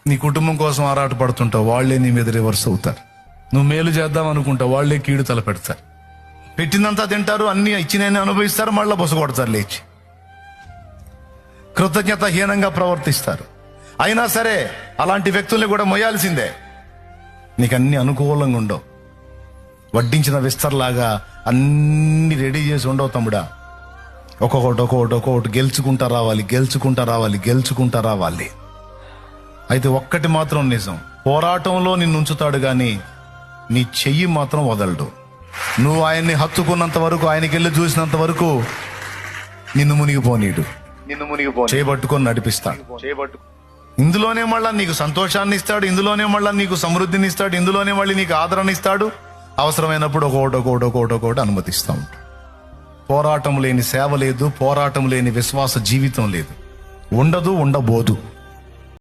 నీ కుటుంబం కోసం ఆరాటపడుతుంటావు, వాళ్లే నీ మీద రివర్స్ అవుతారు. నువ్వు మేలు చేద్దాం అనుకుంటావు, వాళ్లే కీడు తలపెడతారు. పెట్టినంతా తింటారు, అన్ని ఇచ్చినని అనుభవిస్తారు, మళ్ళా బొసగొడతారు లేచి. కృతజ్ఞతాహీనంగా ప్రవర్తిస్తారు. అయినా సరే అలాంటి వ్యక్తుల్ని కూడా మొయ్యాల్సిందే. నీకు అన్ని అనుకూలంగా ఉండవు. వడ్డించిన విస్తర్లాగా అన్ని రెడీ చేసి ఉండవు తమ్ముడా. ఒక్కొక్కటి గెలుచుకుంటా రావాలి. అయితే ఒక్కటి మాత్రం నిజం, పోరాటంలో నిన్ను ఉంచుతాడు గాని నీ చెయ్యి మాత్రం వదలడు. నువ్వు ఆయన్ని హత్తుకున్నంత వరకు, ఆయనకి వెళ్ళి చూసినంత వరకు నిన్ను మునిగిపోనీడు. చేయబట్టుకొని నడిపిస్తాడు. ఇందులోనే మళ్ళా నీకు సంతోషాన్ని ఇస్తాడు, ఇందులోనే మళ్ళా నీకు సమృద్ధిని ఇస్తాడు, ఇందులోనే మళ్ళీ నీకు ఆదరణ ఇస్తాడు. అవసరమైనప్పుడు ఒకటి అనుమతిస్తాం. పోరాటం లేని సేవ లేదు, పోరాటం లేని విశ్వాస జీవితం లేదు, ఉండబోదు.